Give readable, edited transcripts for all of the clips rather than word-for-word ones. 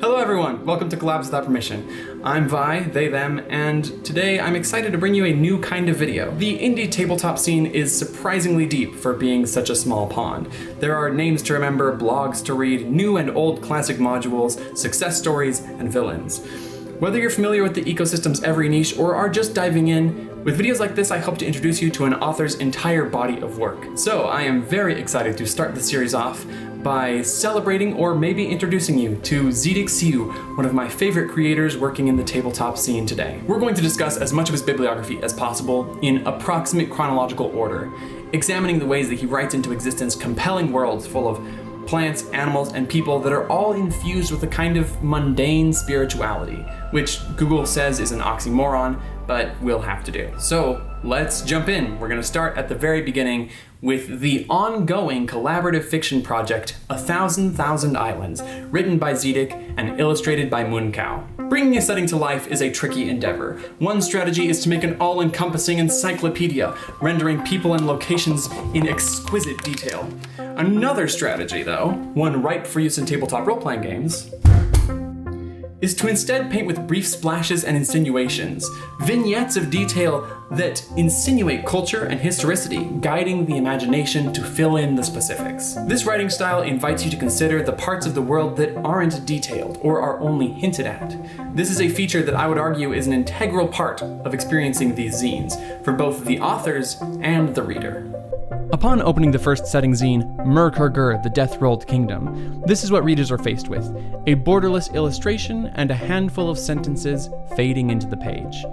Hello everyone, welcome to Collabs Without Permission. I'm Vi, they, them, and today I'm excited to bring you a new kind of video. The indie tabletop scene is surprisingly deep for being such a small pond. There are names to remember, blogs to read, new and old classic modules, success stories, and villains. Whether you're familiar with the ecosystem's every niche or are just diving in, with videos like this I hope to introduce you to an author's entire body of work. So I am very excited to start the series off by celebrating or maybe introducing you to Zedeck Siew, one of my favorite creators working in the tabletop scene today. We're going to discuss as much of his bibliography as possible in approximate chronological order, examining the ways that he writes into existence compelling worlds full of plants, animals, and people that are all infused with a kind of mundane spirituality, which Google says is an oxymoron, but we'll have to do. So let's jump in. We're gonna start at the very beginning with the ongoing collaborative fiction project, 1,000,000 Islands, written by Zedeck and illustrated by Munkao. Bringing a setting to life is a tricky endeavor. One strategy is to make an all-encompassing encyclopedia, rendering people and locations in exquisite detail. Another strategy, though, one ripe for use in tabletop role-playing games, is to instead paint with brief splashes and insinuations, vignettes of detail that insinuate culture and historicity, guiding the imagination to fill in the specifics. This writing style invites you to consider the parts of the world that aren't detailed or are only hinted at. This is a feature that I would argue is an integral part of experiencing these zines, for both the authors and the reader. Upon opening the first setting zine, Murkurgur, the Death-Rolled Kingdom, this is what readers are faced with: a borderless illustration and a handful of sentences fading into the page.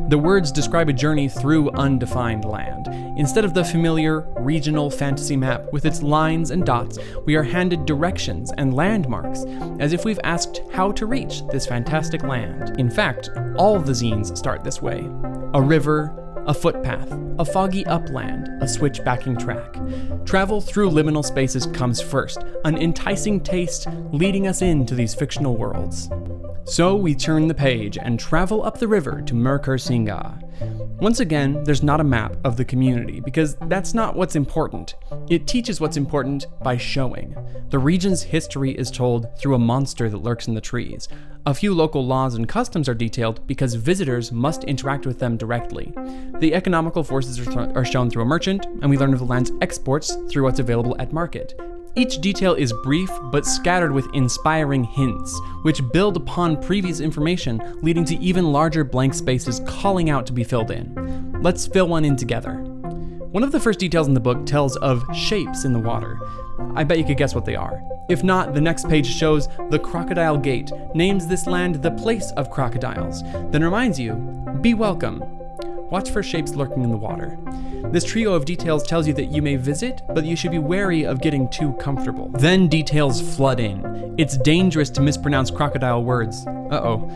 The words describe a journey through undefined land. Instead of the familiar regional fantasy map with its lines and dots, we are handed directions and landmarks, as if we've asked how to reach this fantastic land. In fact, all of the zines start this way: a river, a footpath, a foggy upland, a switch-backing track. Travel through liminal spaces comes first, an enticing taste leading us into these fictional worlds. So we turn the page and travel up the river to Murkursinga. Once again, there's not a map of the community, because that's not what's important. It teaches what's important by showing. The region's history is told through a monster that lurks in the trees. A few local laws and customs are detailed because visitors must interact with them directly. The economical forces are shown through a merchant, and we learn of the land's exports through what's available at market. Each detail is brief, but scattered with inspiring hints, which build upon previous information, leading to even larger blank spaces calling out to be filled in. Let's fill one in together. One of the first details in the book tells of shapes in the water. I bet you could guess what they are. If not, the next page shows the Crocodile Gate, names this land the place of crocodiles, then reminds you, be welcome. Watch for shapes lurking in the water. This trio of details tells you that you may visit, but you should be wary of getting too comfortable. Then details flood in. It's dangerous to mispronounce crocodile words. Uh-oh.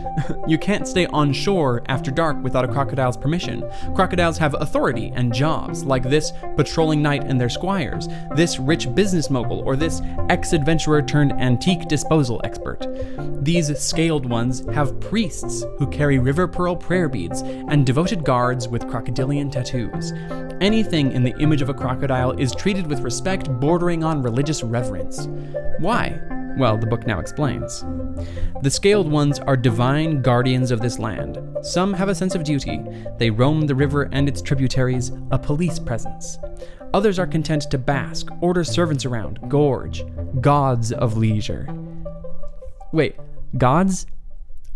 You can't stay on shore after dark without a crocodile's permission. Crocodiles have authority and jobs, like this patrolling knight and their squires, this rich business mogul, or this ex-adventurer turned antique disposal expert. These scaled ones have priests who carry river pearl prayer beads and devoted guards with crocodilian tattoos. Anything in the image of a crocodile is treated with respect bordering on religious reverence. Why? Well, the book now explains. The scaled ones are divine guardians of this land. Some have a sense of duty. They roam the river and its tributaries, a police presence. Others are content to bask, order servants around, gorge. Gods of leisure. Wait, gods?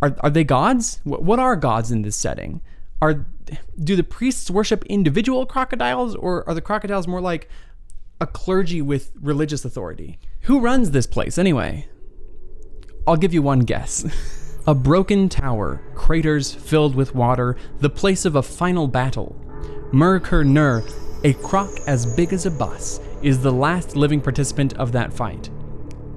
Are they gods? What are gods in this setting? Do the priests worship individual crocodiles, or are the crocodiles more like a clergy with religious authority? Who runs this place anyway? I'll give you one guess. A broken tower, craters filled with water, the place of a final battle. Murkur-Nur, a croc as big as a bus, is the last living participant of that fight.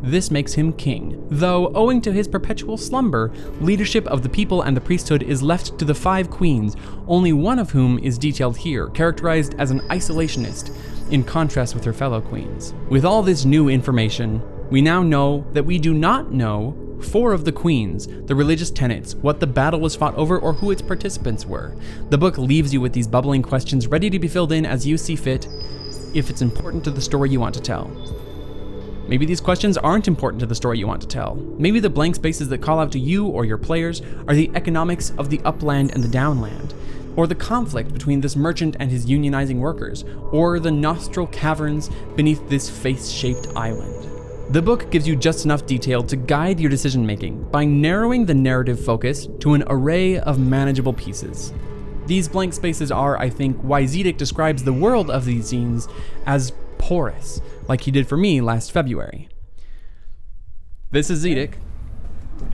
This makes him king, though owing to his perpetual slumber, leadership of the people and the priesthood is left to the 5 queens, only one of whom is detailed here, characterized as an isolationist, in contrast with her fellow queens. With all this new information, we now know that we do not know 4 of the queens, the religious tenets, what the battle was fought over, or who its participants were. The book leaves you with these bubbling questions ready to be filled in as you see fit, if it's important to the story you want to tell. Maybe these questions aren't important to the story you want to tell. Maybe the blank spaces that call out to you or your players are the economics of the upland and the downland, or the conflict between this merchant and his unionizing workers, or the nostril caverns beneath this face-shaped island. The book gives you just enough detail to guide your decision-making by narrowing the narrative focus to an array of manageable pieces. These blank spaces are, I think, why Zedeck describes the world of these zines as porous, like he did for me last February. This is Zedeck,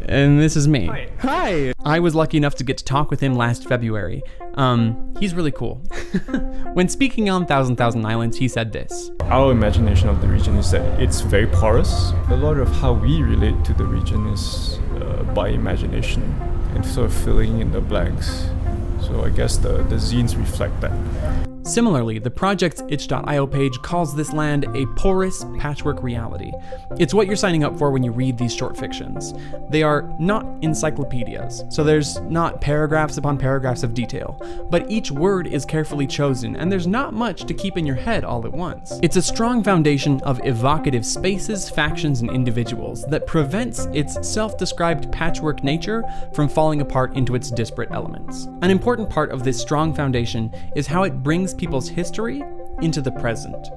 and this is me. Hi! I was lucky enough to get to talk with him last February. He's really cool. When speaking on Thousand Islands, he said this. Our imagination of the region is that it's very porous. A lot of how we relate to the region is by imagination and sort of filling in the blanks. So I guess the zines reflect that. Similarly, the project's itch.io page calls this land a porous patchwork reality. It's what you're signing up for when you read these short fictions. They are not encyclopedias, so there's not paragraphs upon paragraphs of detail, but each word is carefully chosen, and there's not much to keep in your head all at once. It's a strong foundation of evocative spaces, factions, and individuals that prevents its self-described patchwork nature from falling apart into its disparate elements. An important part of this strong foundation is how it brings people's history into the present.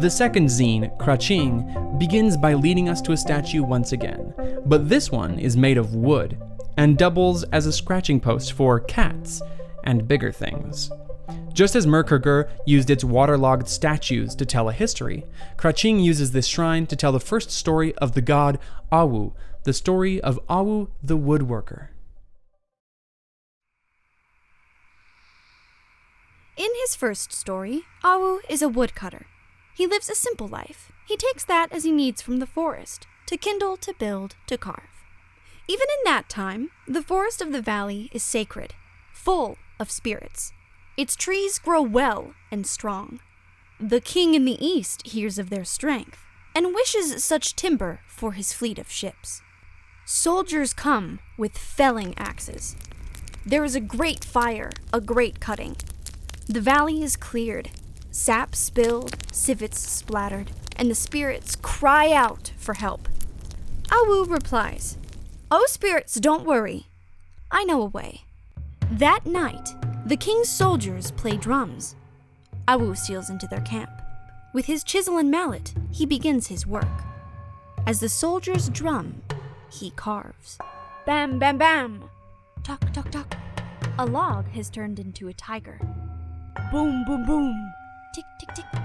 The second zine, Kraching, begins by leading us to a statue once again, but this one is made of wood and doubles as a scratching post for cats and bigger things. Just as Merkurgur used its waterlogged statues to tell a history, Kraching uses this shrine to tell the first story of the god Awu, the story of Awu the woodworker. In his first story, Awu is a woodcutter. He lives a simple life. He takes that as he needs from the forest, to kindle, to build, to carve. Even in that time, the forest of the valley is sacred, full of spirits. Its trees grow well and strong. The king in the east hears of their strength, and wishes such timber for his fleet of ships. Soldiers come with felling axes. There is a great fire, a great cutting. The valley is cleared, sap spilled, civets splattered, and the spirits cry out for help. Awu replies, "Oh spirits, don't worry. I know a way." That night, the king's soldiers play drums. Awu steals into their camp. With his chisel and mallet, he begins his work. As the soldiers drum, he carves. Bam, bam, bam! Tuck, tuck, tuck. A log has turned into a tiger. Boom, boom, boom. Tick, tick, tick.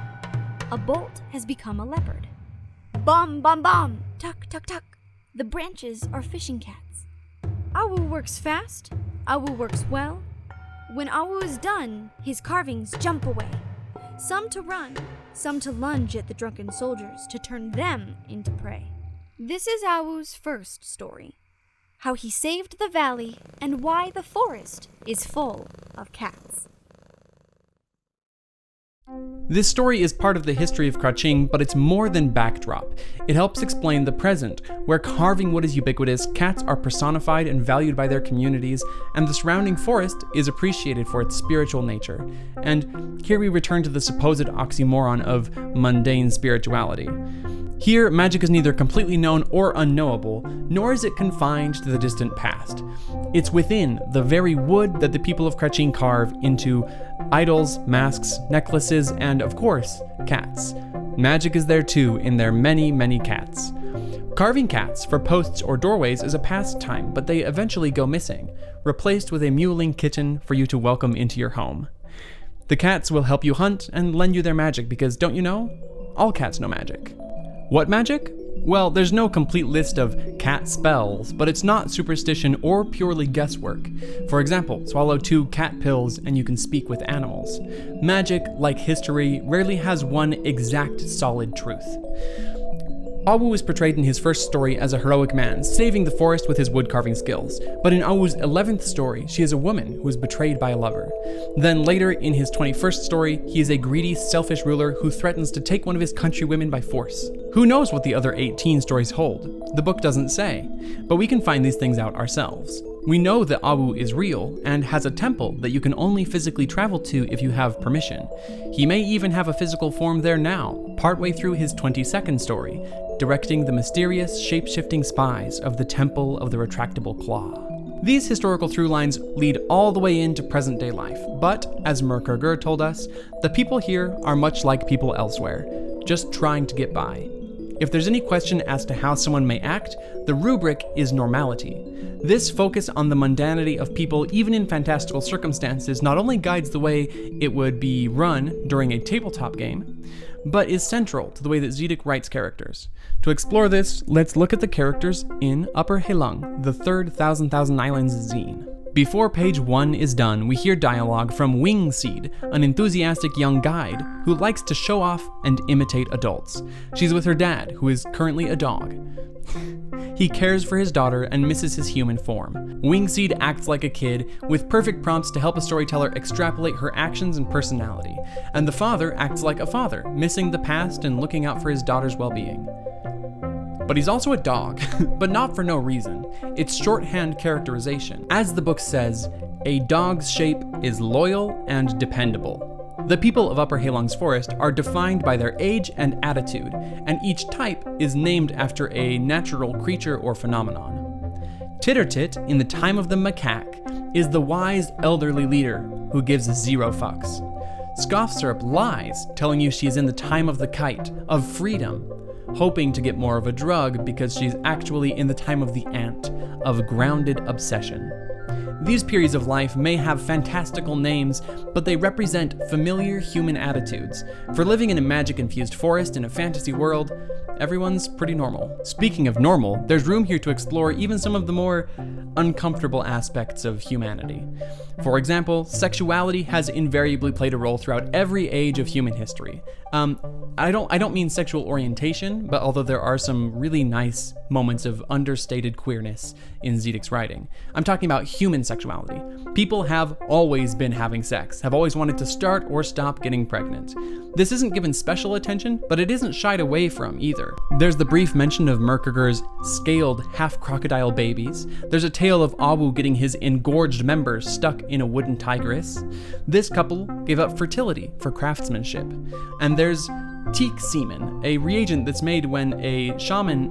A bolt has become a leopard. Bum, bum, bum. Tuck, tuck, tuck. The branches are fishing cats. Awu works fast. Awu works well. When Awu is done, his carvings jump away. Some to run, some to lunge at the drunken soldiers to turn them into prey. This is Awu's first story. How he saved the valley and why the forest is full of cats. This story is part of the history of Kraching, but it's more than backdrop. It helps explain the present, where carving wood is ubiquitous, cats are personified and valued by their communities, and the surrounding forest is appreciated for its spiritual nature. And here we return to the supposed oxymoron of mundane spirituality. Here, magic is neither completely known or unknowable, nor is it confined to the distant past. It's within the very wood that the people of Kraching carve into idols, masks, necklaces, and of course, cats. Magic is there too in their many, many cats. Carving cats for posts or doorways is a pastime, but they eventually go missing, replaced with a mewling kitten for you to welcome into your home. The cats will help you hunt and lend you their magic because, don't you know, all cats know magic. What magic? Well, there's no complete list of cat spells, but it's not superstition or purely guesswork. For example, swallow 2 cat pills and you can speak with animals. Magic, like history, rarely has one exact solid truth. Awu is portrayed in his first story as a heroic man, saving the forest with his woodcarving skills. But in Awu's 11th story, she is a woman who is betrayed by a lover. Then later, in his 21st story, he is a greedy, selfish ruler who threatens to take one of his countrywomen by force. Who knows what the other 18 stories hold? The book doesn't say, but we can find these things out ourselves. We know that Awu is real and has a temple that you can only physically travel to if you have permission. He may even have a physical form there now, partway through his 22nd story. directing the mysterious, shape-shifting spies of the Temple of the Retractable Claw. These historical through lines lead all the way into present-day life, but, as Merkerger told us, the people here are much like people elsewhere, just trying to get by. If there's any question as to how someone may act, the rubric is normality. This focus on the mundanity of people even in fantastical circumstances not only guides the way it would be run during a tabletop game, but is central to the way that Zedeck writes characters. To explore this, let's look at the characters in Upper Heleng, the third Thousand Islands zine. Before page 1 is done, we hear dialogue from Wingseed, an enthusiastic young guide who likes to show off and imitate adults. She's with her dad, who is currently a dog. He cares for his daughter and misses his human form. Wingseed acts like a kid, with perfect prompts to help a storyteller extrapolate her actions and personality. And the father acts like a father, missing the past and looking out for his daughter's well-being. But he's also a dog, but not for no reason. It's shorthand characterization. As the book says, a dog's shape is loyal and dependable. The people of Upper Heleng's forest are defined by their age and attitude, and each type is named after a natural creature or phenomenon. Tittertit, in the time of the macaque, is the wise elderly leader who gives 0 fucks. Scoff Syrup lies, telling you she is in the time of the kite, of freedom, hoping to get more of a drug because she's actually in the time of the ant, of grounded obsession. These periods of life may have fantastical names, but they represent familiar human attitudes. For living in a magic-infused forest in a fantasy world, everyone's pretty normal. Speaking of normal, there's room here to explore even some of the more uncomfortable aspects of humanity. For example, sexuality has invariably played a role throughout every age of human history. I don't mean sexual orientation, but although there are some really nice moments of understated queerness in Zedeck's writing, I'm talking about human sexuality. People have always been having sex, have always wanted to start or stop getting pregnant. This isn't given special attention, but it isn't shied away from either. There's the brief mention of Merkerger's scaled half-crocodile babies. There's a tale of Awu getting his engorged members stuck in a wooden tigress. This couple gave up fertility for craftsmanship. And there's teak semen, a reagent that's made when a shaman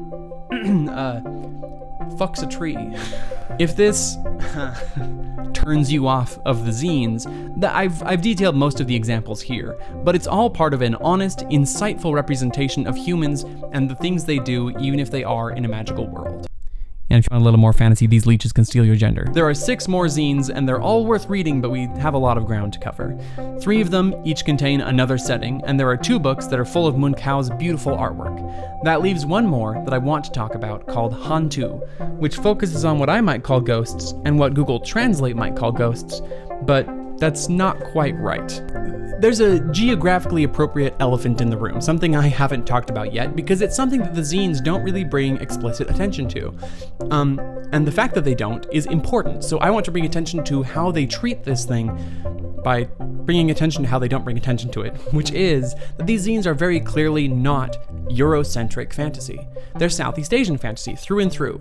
fucks a tree. If this turns you off of the zines, I've detailed most of the examples here, but it's all part of an honest, insightful representation of humans and the things they do, even if they are in a magical world. And if you want a little more fantasy, these leeches can steal your gender. There are 6 more zines, and they're all worth reading, but we have a lot of ground to cover. 3 of them each contain another setting, and there are 2 books that are full of Munkao's beautiful artwork. That leaves one more that I want to talk about, called Hantu, which focuses on what I might call ghosts, and what Google Translate might call ghosts, but that's not quite right. There's a geographically appropriate elephant in the room, something I haven't talked about yet, because it's something that the zines don't really bring explicit attention to. And the fact that they don't is important, so I want to bring attention to how they treat this thing by bringing attention to how they don't bring attention to it, which is that these zines are very clearly not Eurocentric fantasy. They're Southeast Asian fantasy through and through.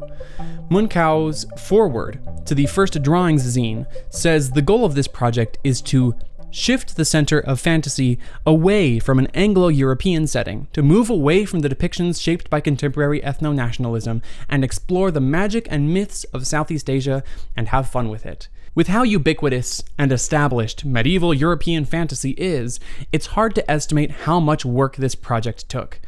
Munkao's foreword to the first Drawings zine says the goal of this project is to shift the center of fantasy away from an Anglo-European setting, to move away from the depictions shaped by contemporary ethno-nationalism and explore the magic and myths of Southeast Asia and have fun with it. With how ubiquitous and established medieval European fantasy is, it's hard to estimate how much work this project took.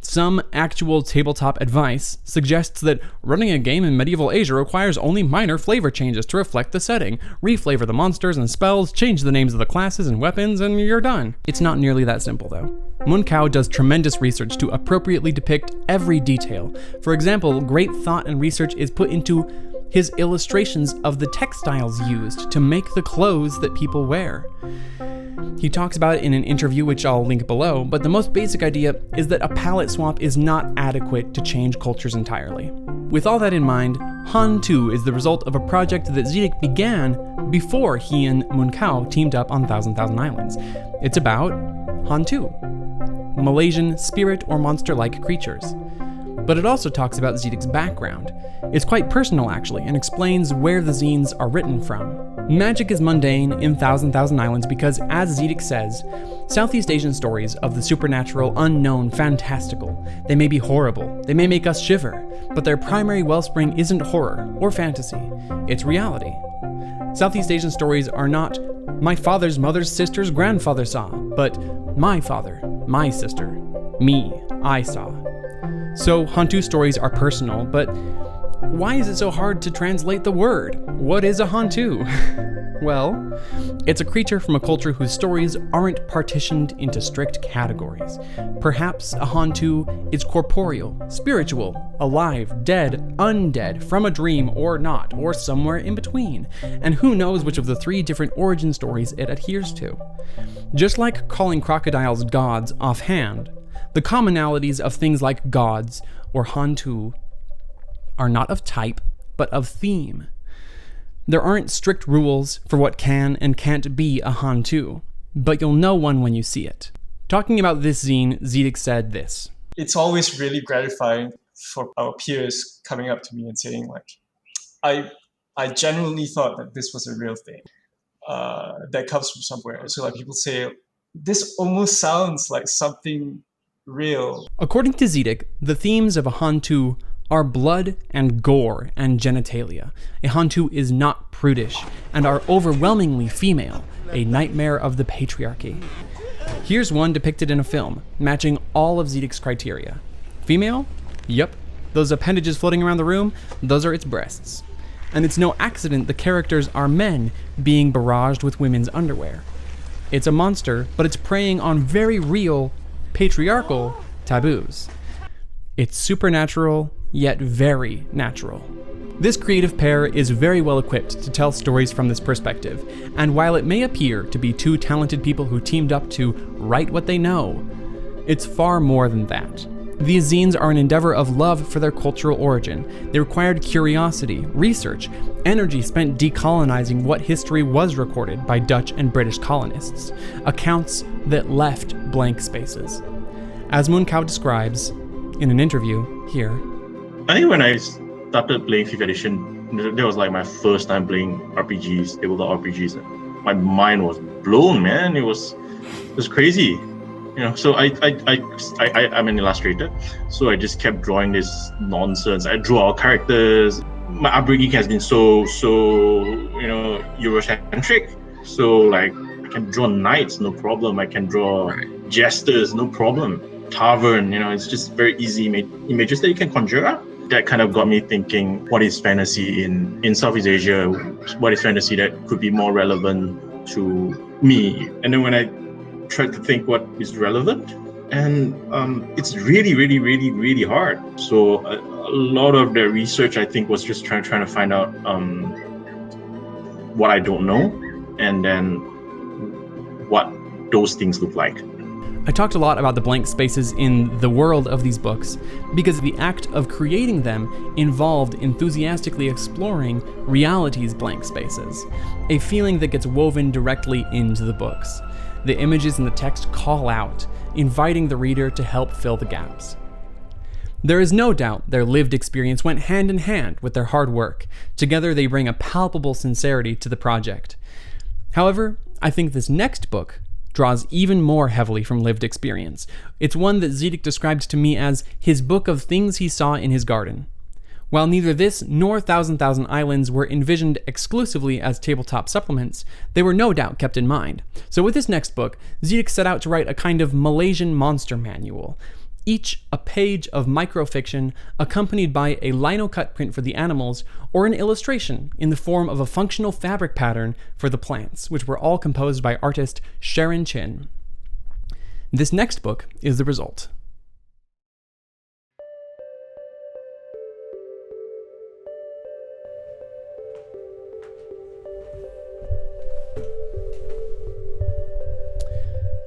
Some actual tabletop advice suggests that running a game in medieval Asia requires only minor flavor changes to reflect the setting. Reflavor the monsters and spells, change the names of the classes and weapons, and you're done. It's not nearly that simple, though. Munkao does tremendous research to appropriately depict every detail. For example, great thought and research is put into his illustrations of the textiles used to make the clothes that people wear. He talks about it in an interview which I'll link below, but the most basic idea is that a palette swap is not adequate to change cultures entirely. With all that in mind, Hantu is the result of a project that Zedeck began before he and Munkao teamed up on Thousand Islands. It's about Hantu, Malaysian spirit or monster-like creatures. But it also talks about Zedeck's background. It's quite personal, actually, and explains where the zines are written from. Magic is mundane in Thousand Islands because, as Zedeck says, Southeast Asian stories of the supernatural, unknown, fantastical. They may be horrible, they may make us shiver, but their primary wellspring isn't horror or fantasy, it's reality. Southeast Asian stories are not my father's mother's sister's grandfather saw, but my father, my sister, me, I saw. So Hantu stories are personal, but why is it so hard to translate the word? What is a Hantu? Well, it's a creature from a culture whose stories aren't partitioned into strict categories. Perhaps a Hantu is corporeal, spiritual, alive, dead, undead, from a dream or not, or somewhere in between. And who knows which of the 3 different origin stories it adheres to. Just like calling crocodiles gods offhand, the commonalities of things like gods or Hantu are not of type, but of theme. There aren't strict rules for what can and can't be a Hantu, but you'll know one when you see it. Talking about this zine, Zedeck said this. It's always really gratifying for our peers coming up to me and saying, like, I genuinely thought that this was a real thing that comes from somewhere. So like people say, this almost sounds like something real. According to Zedeck, the themes of a Hantu are blood and gore and genitalia. A Hantu is not prudish and are overwhelmingly female, a nightmare of the patriarchy. Here's one depicted in a film, matching all of Zedeck's criteria. Female? Yep. Those appendages floating around the room, those are its breasts. And it's no accident the characters are men being barraged with women's underwear. It's a monster, but it's preying on very real, patriarchal taboos. It's supernatural, yet very natural. This creative pair is very well equipped to tell stories from this perspective, and while it may appear to be 2 talented people who teamed up to write what they know, it's far more than that. These zines are an endeavor of love for their cultural origin. They required curiosity, research, energy spent decolonizing what history was recorded by Dutch and British colonists, accounts that left blank spaces. As Munkao describes in an interview here, I think when I started playing 5th edition, that was like my first time playing RPGs, tabletop RPGs. My mind was blown, man. It was crazy. You know, so I'm an illustrator, so I just kept drawing this nonsense. I drew our characters. My upbringing has been so Eurocentric. So like I can draw knights, no problem. I can draw jesters, no problem. Tavern, it's just very easy images that you can conjure up. That kind of got me thinking, what is fantasy in Southeast Asia? What is fantasy that could be more relevant to me? And then when I tried to think what is relevant, and it's really, really, really, really hard. So a lot of the research, I think, was just trying to find out what I don't know, and then what those things look like. I talked a lot about the blank spaces in the world of these books because the act of creating them involved enthusiastically exploring reality's blank spaces, a feeling that gets woven directly into the books. The images and the text call out, inviting the reader to help fill the gaps. There is no doubt their lived experience went hand in hand with their hard work. Together they bring a palpable sincerity to the project. However, I think this next book draws even more heavily from lived experience. It's one that Zedeck described to me as his book of things he saw in his garden. While neither this nor Thousand Islands were envisioned exclusively as tabletop supplements, they were no doubt kept in mind. So with this next book, Zedeck set out to write a kind of Malaysian monster manual, each a page of microfiction accompanied by a lino-cut print for the animals or an illustration in the form of a functional fabric pattern for the plants, which were all composed by artist Sharon Chin. This next book is the result.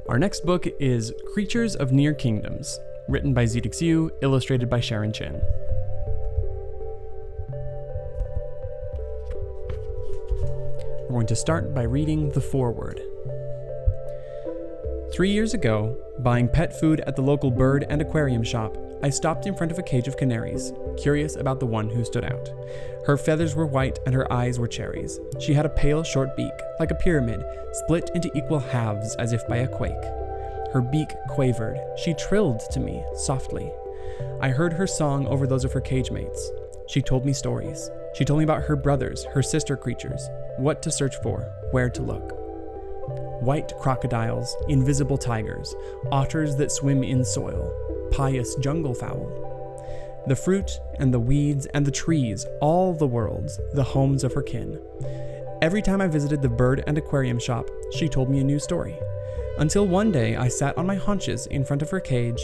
Our next book is Creatures of Near Kingdoms, written by Zedeck Siew, illustrated by Sharon Chin. We're going to start by reading the foreword. 3 years ago, buying pet food at the local bird and aquarium shop, I stopped in front of a cage of canaries, curious about the one who stood out. Her feathers were white and her eyes were cherries. She had a pale, short beak, like a pyramid, split into equal halves as if by a quake. her beak quavered. She trilled to me, softly. I heard her song over those of her cage mates. She told me stories. She told me about her brothers, her sister creatures, what to search for, where to look. White crocodiles, invisible tigers, otters that swim in soil, pious jungle fowl. The fruit and the weeds and the trees, all the worlds, the homes of her kin. Every time I visited the bird and aquarium shop, she told me a new story. Until one day I sat on my haunches in front of her cage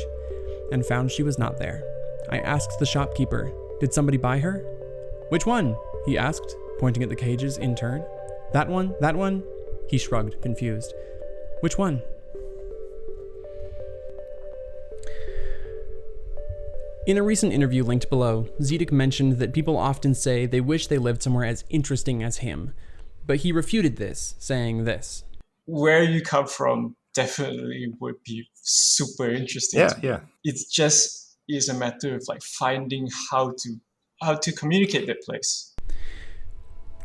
and found she was not there. I asked the shopkeeper, "Did somebody buy her?" "Which one?" he asked, pointing at the cages in turn. "That one? That one?" He shrugged, confused. "Which one?" In a recent interview linked below, Zedeck mentioned that people often say they wish they lived somewhere as interesting as him, but he refuted this, saying this. Where you come from definitely would be super interesting. Yeah. It just is a matter of like finding how to communicate that place.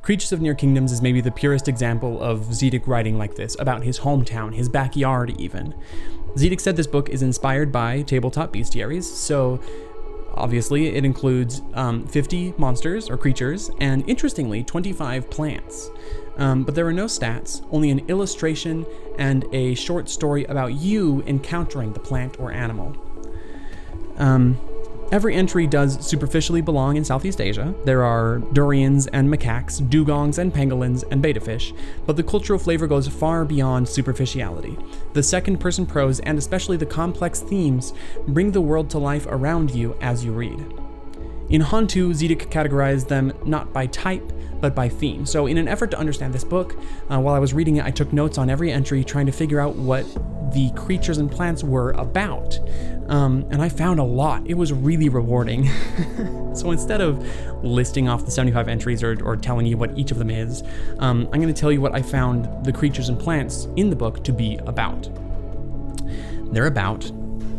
Creatures of Near Kingdoms is maybe the purest example of Zedeck writing like this, about his hometown, his backyard even. Zedeck said this book is inspired by tabletop bestiaries, so obviously it includes 50 monsters or creatures, and interestingly, 25 plants. But there are no stats, only an illustration and a short story about you encountering the plant or animal. Every entry does superficially belong in Southeast Asia. There are durians and macaques, dugongs and pangolins and betta fish, but the cultural flavor goes far beyond superficiality. The second-person prose and especially the complex themes bring the world to life around you as you read. In Hantu, Zedeck categorized them not by type, but by theme. So in an effort to understand this book, while I was reading it, I took notes on every entry trying to figure out what the creatures and plants were about. And I found a lot. It was really rewarding. So instead of listing off the 75 entries or telling you what each of them is, I'm going to tell you what I found the creatures and plants in the book to be about. They're about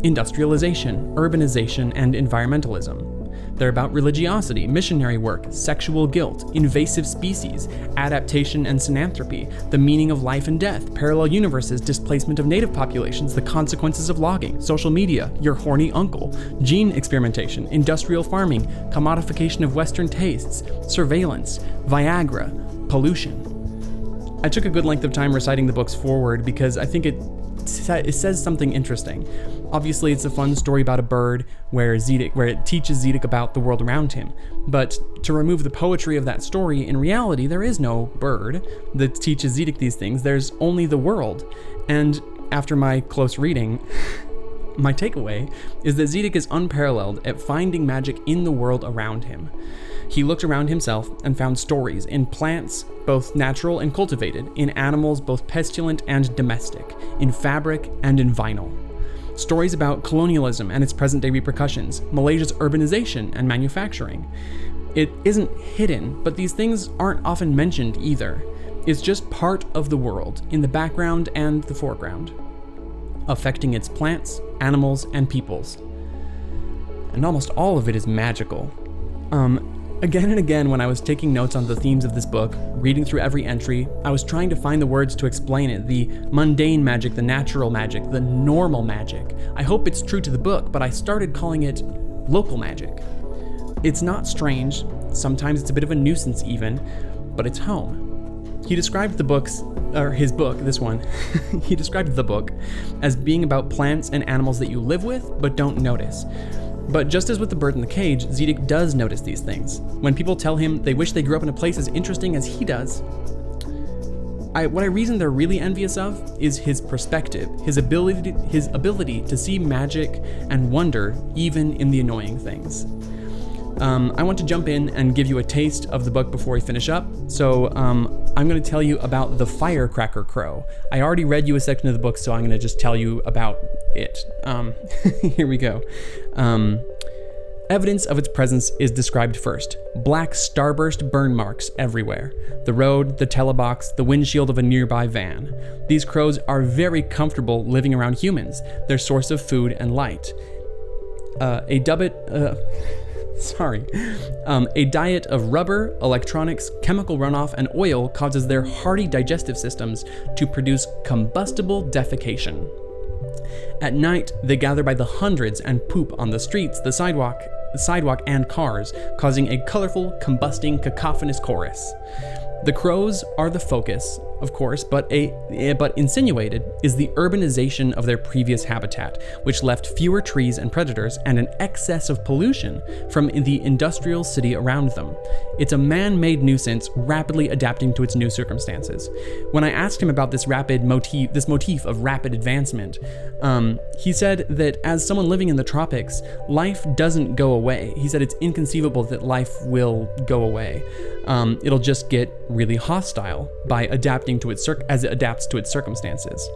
industrialization, urbanization, and environmentalism. They're about religiosity, missionary work, sexual guilt, invasive species, adaptation and synanthropy, the meaning of life and death, parallel universes, displacement of native populations, the consequences of logging, social media, your horny uncle, gene experimentation, industrial farming, commodification of Western tastes, surveillance, Viagra, pollution. I took a good length of time reciting the book's foreword because I think it says something interesting. Obviously, it's a fun story about a bird where it teaches Zedeck about the world around him. But to remove the poetry of that story, in reality, there is no bird that teaches Zedeck these things. There's only the world. And after my close reading, my takeaway is that Zedeck is unparalleled at finding magic in the world around him. He looked around himself and found stories in plants, both natural and cultivated, in animals, both pestilent and domestic, in fabric and in vinyl. Stories about colonialism and its present-day repercussions, Malaysia's urbanization and manufacturing. It isn't hidden, but these things aren't often mentioned either. It's just part of the world, in the background and the foreground, affecting its plants, animals, and peoples. And almost all of it is magical. Again and again, when I was taking notes on the themes of this book, reading through every entry, I was trying to find the words to explain it, the mundane magic, the natural magic, the normal magic. I hope it's true to the book, but I started calling it local magic. It's not strange, sometimes it's a bit of a nuisance even, but it's home. He described his book, this one, he described the book as being about plants and animals that you live with, but don't notice. But just as with the bird in the cage, Zedeck does notice these things. When people tell him they wish they grew up in a place as interesting as he does, what I reason they're really envious of is his perspective, his ability to see magic and wonder even in the annoying things. I want to jump in and give you a taste of the book before we finish up. So I'm going to tell you about the Firecracker Crow. I already read you a section of the book, so I'm going to just tell you about it. Here we go. Evidence of its presence is described first. Black starburst burn marks everywhere. The road, the telebox, the windshield of a nearby van. These crows are very comfortable living around humans, their source of food and light. A diet of rubber, electronics, chemical runoff, and oil causes their hardy digestive systems to produce combustible defecation. At night, they gather by the hundreds and poop on the streets, the sidewalk and cars, causing a colorful, combusting, cacophonous chorus. The crows are the focus, of course, but insinuated is the urbanization of their previous habitat, which left fewer trees and predators and an excess of pollution from the industrial city around them. It's a man-made nuisance rapidly adapting to its new circumstances. When I asked him about this motif of rapid advancement, he said that as someone living in the tropics, life doesn't go away. He said it's inconceivable that life will go away. It'll just get really hostile by adapting to as it adapts to its circumstances.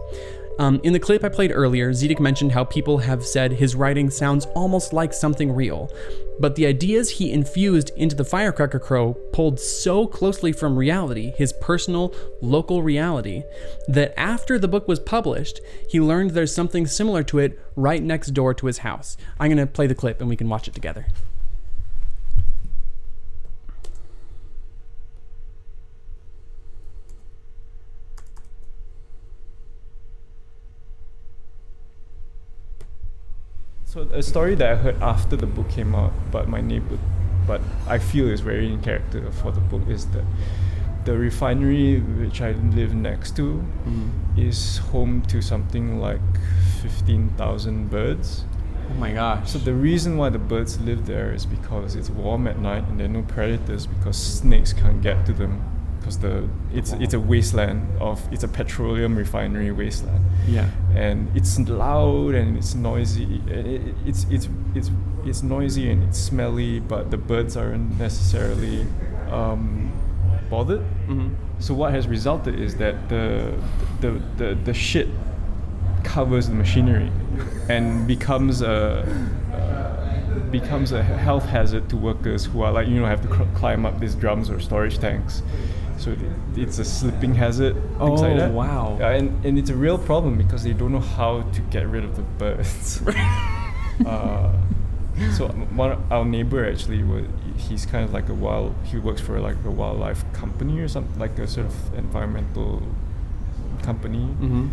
In the clip I played earlier, Zedeck mentioned how people have said his writing sounds almost like something real, but the ideas he infused into the Firecracker Crow pulled so closely from reality, his personal, local reality, that after the book was published, he learned there's something similar to it right next door to his house. I'm gonna play the clip and we can watch it together. So a story that I heard after the book came out, but I feel is very in character for the book, is that the refinery which I live next to is home to something like 15,000 birds. Oh my gosh. So the reason why the birds live there is because it's warm at night and there are no predators, because snakes can't get to them, because it's a wasteland it's a petroleum refinery wasteland. Yeah. And it's loud and it's noisy. It's noisy and it's smelly, but the birds aren't necessarily bothered. Mm-hmm. So what has resulted is that the shit covers the machinery and becomes a health hazard to workers who are have to climb up these drums or storage tanks. So it's a slipping hazard, things like that. Oh, wow. And it's a real problem because they don't know how to get rid of the birds. So our neighbor actually, he's kind of like he works for like a wildlife company or something, like a sort of environmental company. Mm-hmm.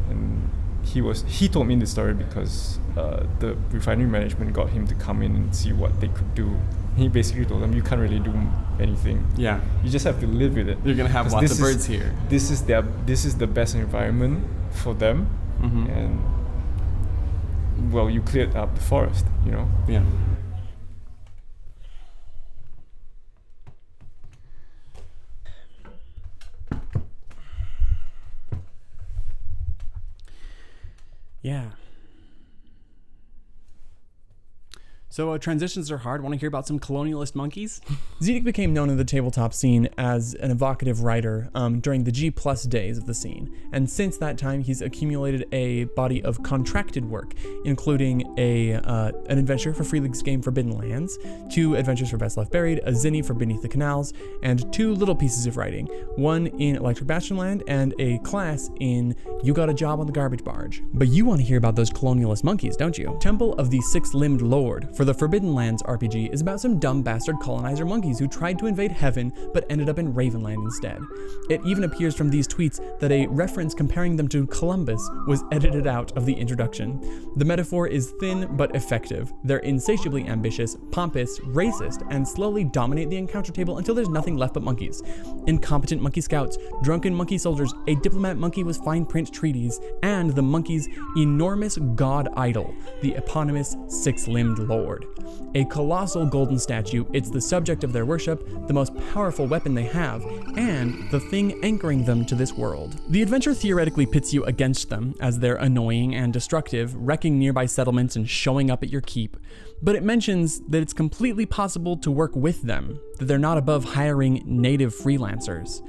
And he told me the story because the refinery management got him to come in and see what they could do. He basically told them, you can't really do anything. Yeah. You just have to live with it. You're gonna have lots of birds here. This is the best environment for them. Mm-hmm. And well, you cleared up the forest, Yeah. Yeah. So transitions are hard. Want to hear about some colonialist monkeys? Zedeck became known in the tabletop scene as an evocative writer during the G+ days of the scene, and since that time he's accumulated a body of contracted work, including an adventure for Free League's game Forbidden Lands, 2 adventures for Best Left Buried, a zinni for Beneath the Canals, and 2 little pieces of writing, one in Electric Bastion Land and a class in You Got a Job on the Garbage Barge. But you want to hear about those colonialist monkeys, don't you? Temple of the Six-Limbed Lord for the Forbidden Lands RPG is about some dumb bastard colonizer monkeys who tried to invade heaven but ended up in Ravenland instead. It even appears from these tweets that a reference comparing them to Columbus was edited out of the introduction. The metaphor is thin but effective. They're insatiably ambitious, pompous, racist, and slowly dominate the encounter table until there's nothing left but monkeys. Incompetent monkey scouts, drunken monkey soldiers, a diplomat monkey with fine print treaties, and the monkey's enormous god idol, the eponymous Six-Limbed Lord. A colossal golden statue, it's the subject of their worship, the most powerful weapon they have, and the thing anchoring them to this world. The adventure theoretically pits you against them, as they're annoying and destructive, wrecking nearby settlements and showing up at your keep, but it mentions that it's completely possible to work with them, that they're not above hiring native freelancers.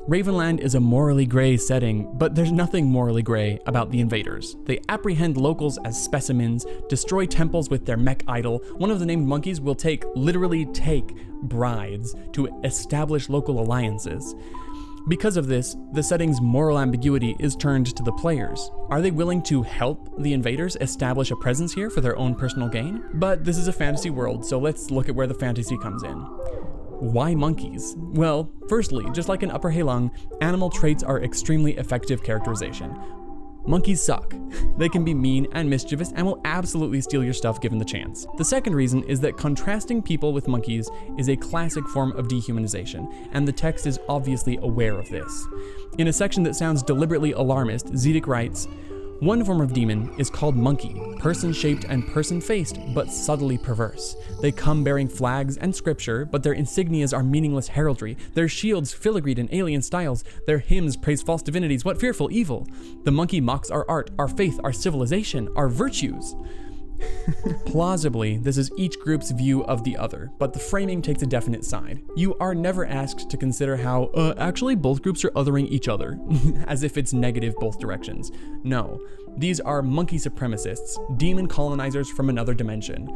Ravenland is a morally gray setting, but there's nothing morally gray about the invaders. They apprehend locals as specimens, destroy temples with their mech idol. One of the named monkeys will literally take brides to establish local alliances. Because of this, the setting's moral ambiguity is turned to the players. Are they willing to help the invaders establish a presence here for their own personal gain? But this is a fantasy world, so let's look at where the fantasy comes in. Why monkeys? Well, firstly, just like in Upper Heleng, animal traits are extremely effective characterization. Monkeys suck. They can be mean and mischievous and will absolutely steal your stuff given the chance. The second reason is that contrasting people with monkeys is a classic form of dehumanization, and the text is obviously aware of this. In a section that sounds deliberately alarmist, Zedeck writes, "One form of demon is called monkey, person-shaped and person-faced, but subtly perverse. They come bearing flags and scripture, but their insignias are meaningless heraldry. Their shields filigreed in alien styles. Their hymns praise false divinities. What fearful evil! The monkey mocks our art, our faith, our civilization, our virtues." Plausibly, this is each group's view of the other, but the framing takes a definite side. You are never asked to consider how, actually both groups are othering each other, as if it's negative both directions. No, these are monkey supremacists, demon colonizers from another dimension.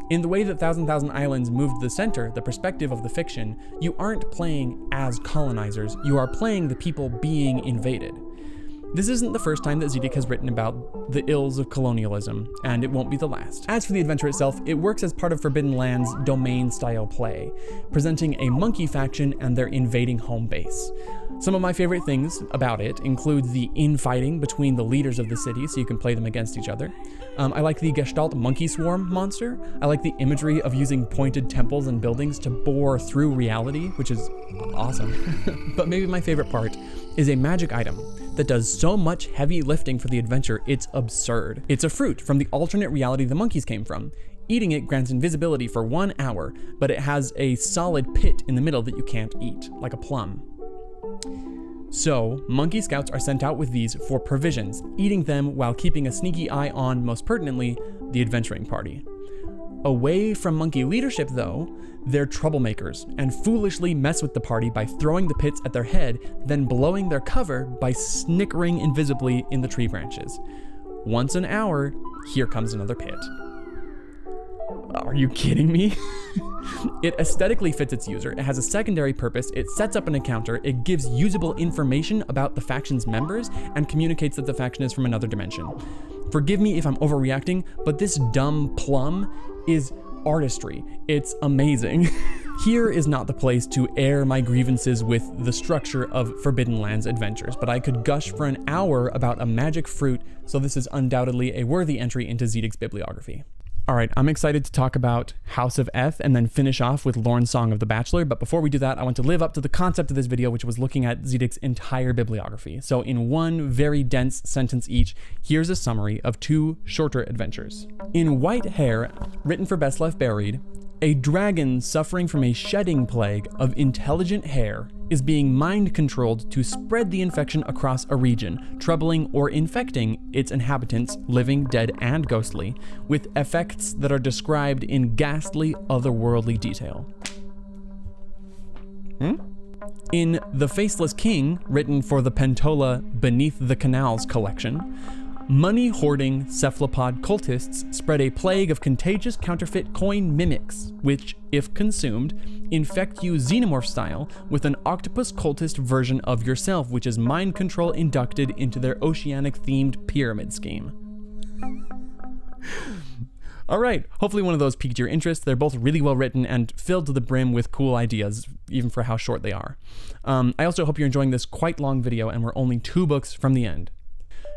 In the way that Thousand Islands moved the center, the perspective of the fiction, you aren't playing as colonizers, you are playing the people being invaded. This isn't the first time that Zedeck has written about the ills of colonialism, and it won't be the last. As for the adventure itself, it works as part of Forbidden Lands' domain-style play, presenting a monkey faction and their invading home base. Some of my favorite things about it include the infighting between the leaders of the city, so you can play them against each other. I like the Gestalt monkey swarm monster. I like the imagery of using pointed temples and buildings to bore through reality, which is awesome. But maybe my favorite part is a magic item that does so much heavy lifting for the adventure, it's absurd. It's a fruit from the alternate reality the monkeys came from. Eating it grants invisibility for 1 hour, but it has a solid pit in the middle that you can't eat, like a plum. So, monkey scouts are sent out with these for provisions, eating them while keeping a sneaky eye on, most pertinently, the adventuring party. Away from monkey leadership though, they're troublemakers and foolishly mess with the party by throwing the pits at their head, then blowing their cover by snickering invisibly in the tree branches. Once an hour, here comes another pit. Are you kidding me? It aesthetically fits its user, it has a secondary purpose, it sets up an encounter, it gives usable information about the faction's members, and communicates that the faction is from another dimension. Forgive me if I'm overreacting, but this dumb plum is artistry. It's amazing. Here is not the place to air my grievances with the structure of Forbidden Lands adventures, but I could gush for an hour about a magic fruit, so this is undoubtedly a worthy entry into Zedeck's bibliography. Alright, I'm excited to talk about House of Eth and then finish off with Lorn's Song of the Bachelor, but before we do that, I want to live up to the concept of this video, which was looking at Zedeck's entire bibliography. So in one very dense sentence each, here's a summary of 2 shorter adventures. In White Hair, written for Best Left Buried, a dragon suffering from a shedding plague of intelligent hair is being mind-controlled to spread the infection across a region, troubling or infecting its inhabitants, living, dead, and ghostly, with effects that are described in ghastly, otherworldly detail. In The Faceless King, written for the Pentola Beneath the Canals collection, money-hoarding cephalopod cultists spread a plague of contagious counterfeit coin mimics, which, if consumed, infect you xenomorph style with an octopus cultist version of yourself, which is mind control inducted into their oceanic-themed pyramid scheme. Alright, hopefully one of those piqued your interest. They're both really well written and filled to the brim with cool ideas, even for how short they are. I also hope you're enjoying this quite long video, and we're only 2 books from the end.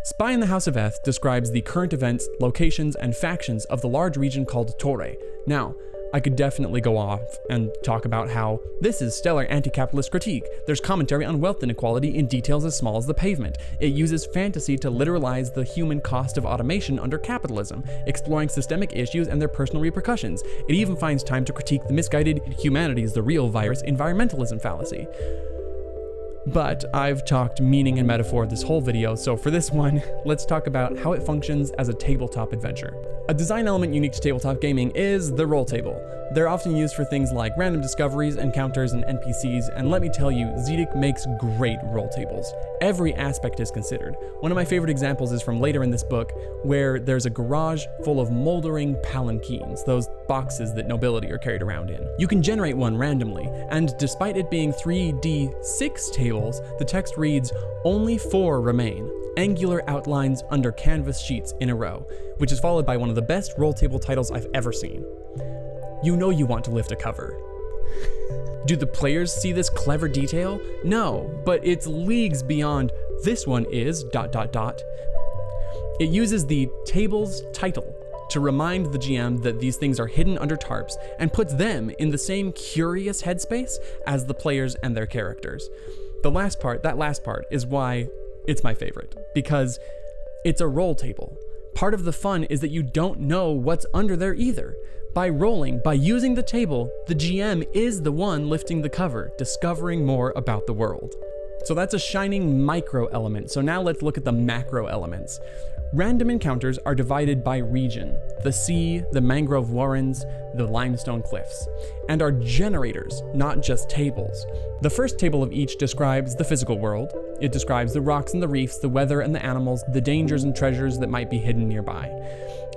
Spy in the House of Eth describes the current events, locations, and factions of the large region called Torre. Now, I could definitely go off and talk about how this is stellar anti-capitalist critique. There's commentary on wealth inequality in details as small as the pavement. It uses fantasy to literalize the human cost of automation under capitalism, exploring systemic issues and their personal repercussions. It even finds time to critique the misguided humanity is the real virus environmentalism fallacy. But I've talked meaning and metaphor this whole video, so for this one, let's talk about how it functions as a tabletop adventure. A design element unique to tabletop gaming is the roll table. They're often used for things like random discoveries, encounters, and NPCs, and let me tell you, Zedeck makes great roll tables. Every aspect is considered. One of my favorite examples is from later in this book, where there's a garage full of moldering palanquins, those boxes that nobility are carried around in. You can generate one randomly, and despite it being 3d6 tables, the text reads, "Only 4 remain. Angular outlines under canvas sheets in a row," which is followed by one of the best roll table titles I've ever seen. You know you want to lift a cover. Do the players see this clever detail? No, but it's leagues beyond "this one is ... It uses the table's title to remind the GM that these things are hidden under tarps and puts them in the same curious headspace as the players and their characters. That last part is why it's my favorite, because it's a roll table. Part of the fun is that you don't know what's under there either. By rolling, by using the table, the GM is the one lifting the cover, discovering more about the world. So that's a shining micro element. So now let's look at the macro elements. Random encounters are divided by region: the sea, the mangrove warrens, the limestone cliffs, and are generators, not just tables. The first table of each describes the physical world. It describes the rocks and the reefs, the weather and the animals, the dangers and treasures that might be hidden nearby.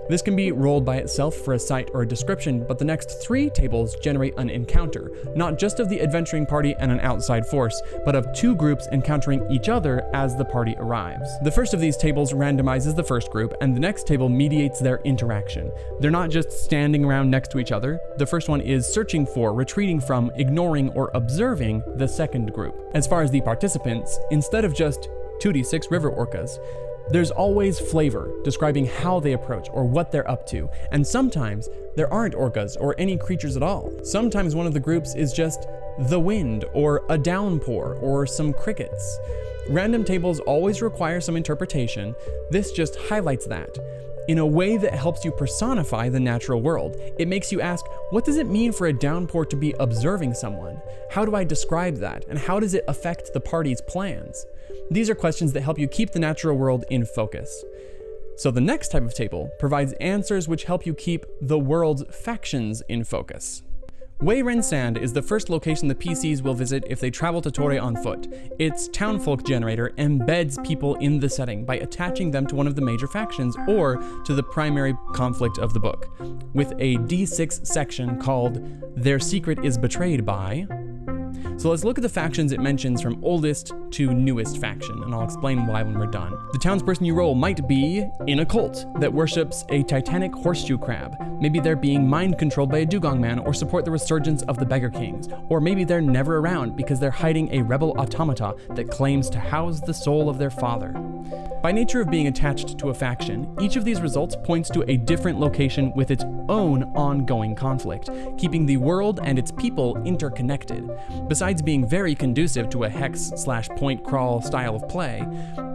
This can be rolled by itself for a sight or a description, but the next 3 tables generate an encounter, not just of the adventuring party and an outside force, but of 2 groups encountering each other as the party arrives. The first of these tables randomizes the first group, and the next table mediates their interaction. They're not just standing around next to each other. The first one is searching for, retreating from, ignoring, or observing the second group. As far as the participants, instead of just 2d6 river orcas, there's always flavor, describing how they approach or what they're up to, and sometimes there aren't orcas or any creatures at all. Sometimes one of the groups is just the wind, or a downpour, or some crickets. Random tables always require some interpretation. This just highlights that in a way that helps you personify the natural world. It makes you ask, what does it mean for a downpour to be observing someone? How do I describe that? And how does it affect the party's plans? These are questions that help you keep the natural world in focus. So the next type of table provides answers which help you keep the world's factions in focus. Wayren Sand is the first location the PCs will visit if they travel to Torre on foot. Its townfolk generator embeds people in the setting by attaching them to one of the major factions or to the primary conflict of the book, with a D6 section called Their Secret is Betrayed by. So let's look at the factions it mentions from oldest to newest faction, and I'll explain why when we're done. The townsperson you roll might be in a cult that worships a titanic horseshoe crab. Maybe they're being mind controlled by a dugong man or support the resurgence of the Beggar Kings. Or maybe they're never around because they're hiding a rebel automata that claims to house the soul of their father. By nature of being attached to a faction, each of these results points to a different location with its own ongoing conflict, keeping the world and its people interconnected. Besides being very conducive to a hex/point crawl style of play,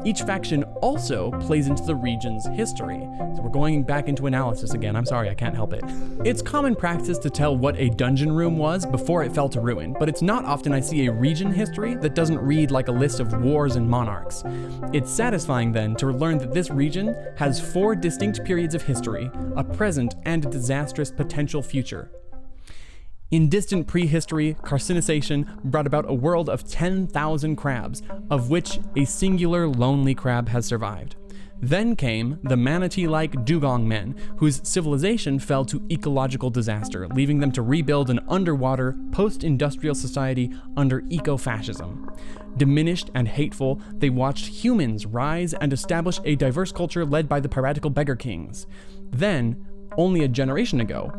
each faction also plays into the region's history. So we're going back into analysis again. I'm sorry, I can't help it. It's common practice to tell what a dungeon room was before it fell to ruin, but it's not often I see a region history that doesn't read like a list of wars and monarchs. It's satisfying then to learn that this region has 4 distinct periods of history, a present, and a disastrous potential future. In distant prehistory, carcinization brought about a world of 10,000 crabs, of which a singular lonely crab has survived. Then came the manatee-like dugong men, whose civilization fell to ecological disaster, leaving them to rebuild an underwater, post-industrial society under eco-fascism. Diminished and hateful, they watched humans rise and establish a diverse culture led by the piratical Beggar Kings. Then, only a generation ago,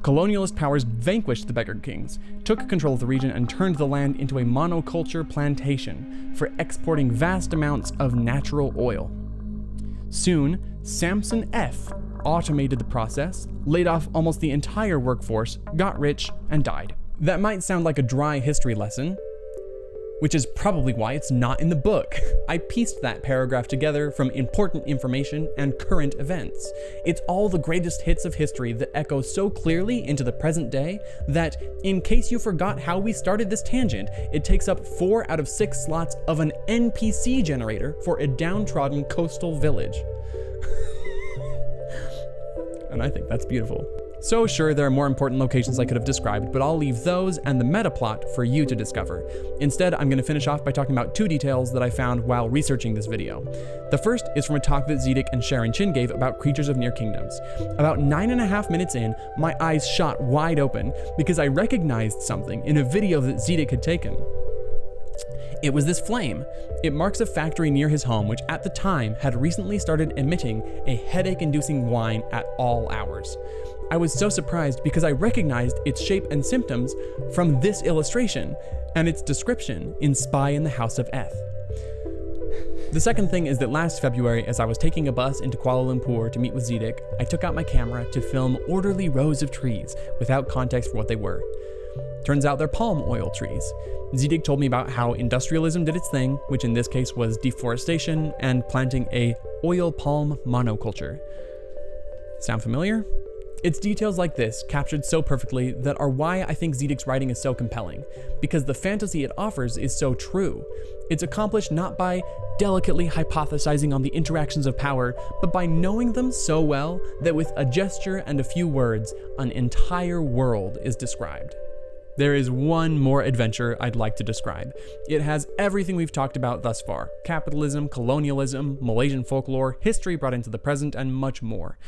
colonialist powers vanquished the Beggar Kings, took control of the region, and turned the land into a monoculture plantation for exporting vast amounts of natural oil. Soon, Samson F. automated the process, laid off almost the entire workforce, got rich, and died. That might sound like a dry history lesson, which is probably why it's not in the book. I pieced that paragraph together from important information and current events. It's all the greatest hits of history that echo so clearly into the present day that, in case you forgot how we started this tangent, it takes up 4 out of 6 slots of an NPC generator for a downtrodden coastal village. And I think that's beautiful. So sure, there are more important locations I could have described, but I'll leave those and the meta plot for you to discover. Instead, I'm going to finish off by talking about 2 details that I found while researching this video. The first is from a talk that Zedeck and Sharon Chin gave about creatures of near kingdoms. About 9.5 minutes in, my eyes shot wide open because I recognized something in a video that Zedeck had taken. It was this flame. It marks a factory near his home, which at the time had recently started emitting a headache-inducing whine at all hours. I was so surprised because I recognized its shape and symptoms from this illustration and its description in Spy in the House of Eth. The second thing is that last February, as I was taking a bus into Kuala Lumpur to meet with Zedeck, I took out my camera to film orderly rows of trees without context for what they were. Turns out they're palm oil trees. Zedeck told me about how industrialism did its thing, which in this case was deforestation and planting a oil palm monoculture. Sound familiar? It's details like this, captured so perfectly, that are why I think Zedeck's writing is so compelling, because the fantasy it offers is so true. It's accomplished not by delicately hypothesizing on the interactions of power, but by knowing them so well that with a gesture and a few words, an entire world is described. There is one more adventure I'd like to describe. It has everything we've talked about thus far: capitalism, colonialism, Malaysian folklore, history brought into the present, and much more.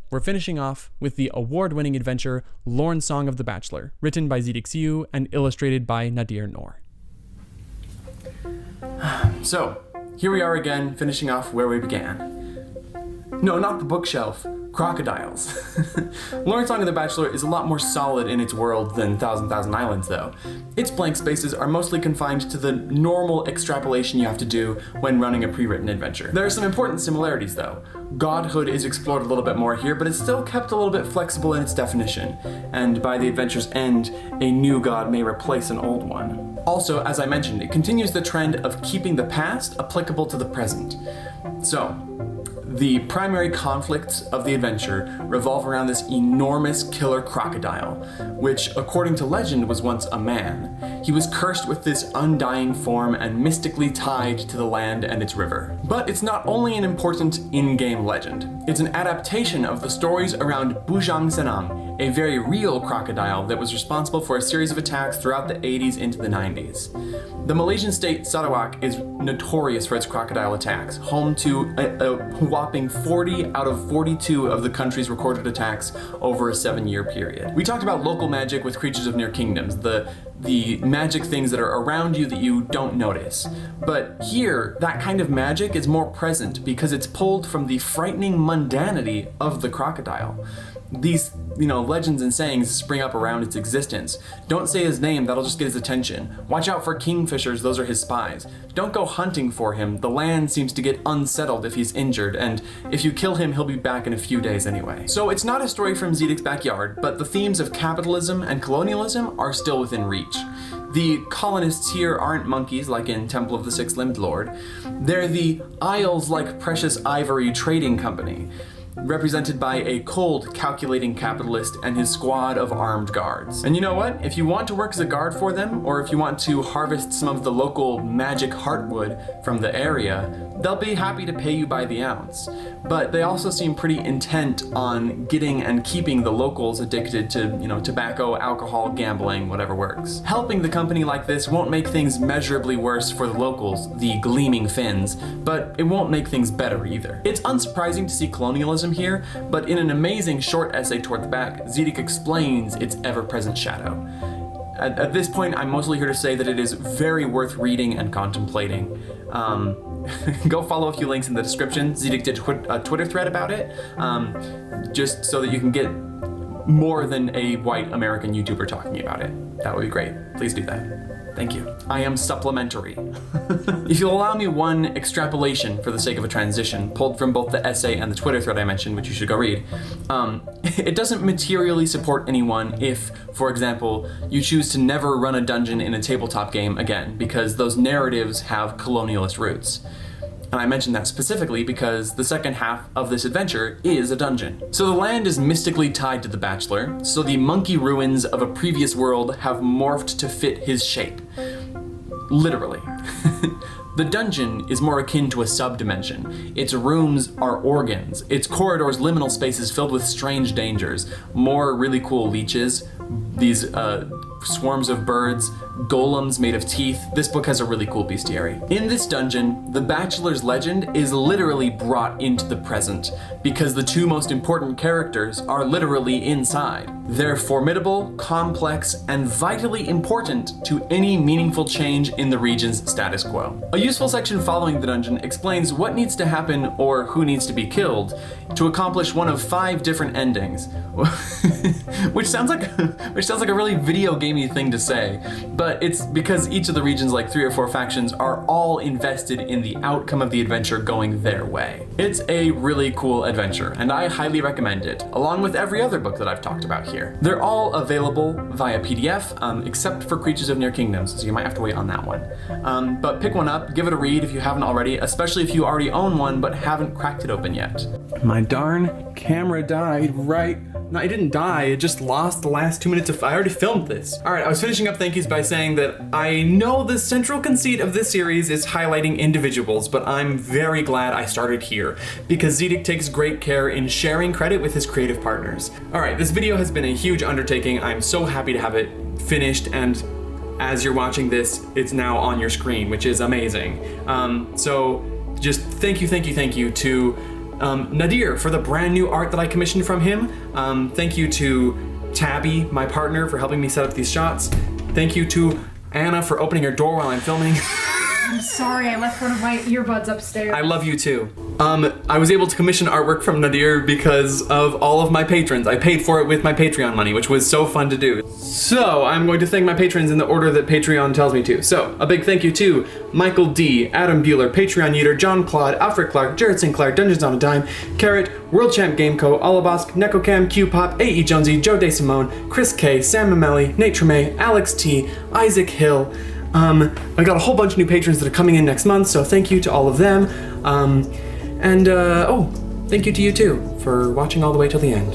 We're finishing off with the award-winning adventure Lorn Song of the Bachelor, written by Zedeck Siew and illustrated by Nadir Noor. So, here we are again, finishing off where we began. No, not the bookshelf. Crocodiles. Lorn Song of the Bachelor is a lot more solid in its world than Thousand Islands, though. Its blank spaces are mostly confined to the normal extrapolation you have to do when running a pre-written adventure. There are some important similarities, though. Godhood is explored a little bit more here, but it's still kept a little bit flexible in its definition, and by the adventure's end, a new god may replace an old one. Also, as I mentioned, it continues the trend of keeping the past applicable to the present. So, the primary conflicts of the adventure revolve around this enormous killer crocodile, which, according to legend, was once a man. He was cursed with this undying form and mystically tied to the land and its river. But it's not only an important in-game legend, it's an adaptation of the stories around Bujang Senang, a very real crocodile that was responsible for a series of attacks throughout the 80s into the 90s. The Malaysian state Sarawak is notorious for its crocodile attacks, home to a whopping 40 out of 42 of the country's recorded attacks over a 7-year period. We talked about local magic with creatures of near kingdoms, the magic things that are around you that you don't notice. But here, that kind of magic is more present because it's pulled from the frightening mundanity of the crocodile. These, legends and sayings spring up around its existence. Don't say his name, that'll just get his attention. Watch out for kingfishers, those are his spies. Don't go hunting for him, the land seems to get unsettled if he's injured, and if you kill him, he'll be back in a few days anyway. So it's not a story from Zedeck's backyard, but the themes of capitalism and colonialism are still within reach. The colonists here aren't monkeys like in Temple of the Six-Limbed Lord. They're the Isles like Precious Ivory Trading Company, represented by a cold, calculating capitalist and his squad of armed guards. And you know what? If you want to work as a guard for them, or if you want to harvest some of the local magic heartwood from the area, they'll be happy to pay you by the ounce. But they also seem pretty intent on getting and keeping the locals addicted to, tobacco, alcohol, gambling, whatever works. Helping the company like this won't make things measurably worse for the locals, the gleaming Finns, but it won't make things better either. It's unsurprising to see colonialism here, but in an amazing short essay toward the back, Zedeck explains its ever-present shadow. At this point, I'm mostly here to say that it is very worth reading and contemplating. Go follow a few links in the description. Zedeck did a Twitter thread about it, just so that you can get more than a white American YouTuber talking about it. That would be great. Please do that. Thank you. I am supplementary. If you'll allow me one extrapolation for the sake of a transition, pulled from both the essay and the Twitter thread I mentioned, which you should go read, it doesn't materially support anyone if, for example, you choose to never run a dungeon in a tabletop game again, because those narratives have colonialist roots. And I mention that specifically because the second half of this adventure is a dungeon. So the land is mystically tied to the Bachelor, so the monkey ruins of a previous world have morphed to fit his shape. Literally. The dungeon is more akin to a sub-dimension. Its rooms are organs, its corridors liminal spaces filled with strange dangers, more really cool leeches, these swarms of birds, golems made of teeth. This book has a really cool bestiary. In this dungeon, the Bachelor's legend is literally brought into the present because the two most important characters are literally inside. They're formidable, complex, and vitally important to any meaningful change in the region's status quo. A useful section following the dungeon explains what needs to happen or who needs to be killed to accomplish one of 5 different endings, which sounds like a really video gamey thing to say, but but it's because each of the region's like 3 or 4 factions are all invested in the outcome of the adventure going their way. It's a really cool adventure, and I highly recommend it, along with every other book that I've talked about here. They're all available via PDF, except for Creatures of Near Kingdoms, so you might have to wait on that one. But pick one up, give it a read if you haven't already, especially if you already own one but haven't cracked it open yet. My darn camera died right... No, it didn't die, it just lost the last 2 minutes of... I already filmed this. Alright, I was finishing up thank yous by saying that I know the central conceit of this series is highlighting individuals, but I'm very glad I started here, because Zedeck takes great care in sharing credit with his creative partners. Alright, this video has been a huge undertaking. I'm so happy to have it finished, and as you're watching this, it's now on your screen, which is amazing. So just thank you to Nadir for the brand new art that I commissioned from him. Thank you to Tabby, my partner, for helping me set up these shots. Thank you to Anna for opening her door while I'm filming. I'm sorry, I left one of my earbuds upstairs. I love you too. I was able to commission artwork from Nadir because of all of my patrons. I paid for it with my Patreon money, which was so fun to do. So I'm going to thank my patrons in the order that Patreon tells me to. So a big thank you to Michael D, Adam Bueller, Patreon Yeater, John Claude, Alfred Clark, Jared Sinclair, Dungeons on a Dime, Carrot, World Champ Gameco, Olabosk, Necocam, Q-Pop, A.E. Jonesy, Joe DeSimone, Chris K, Sam Mameli, Nate Tremay, Alex T, Isaac Hill. I got a whole bunch of new patrons that are coming in next month, so thank you to all of them. Thank you to you too for watching all the way till the end.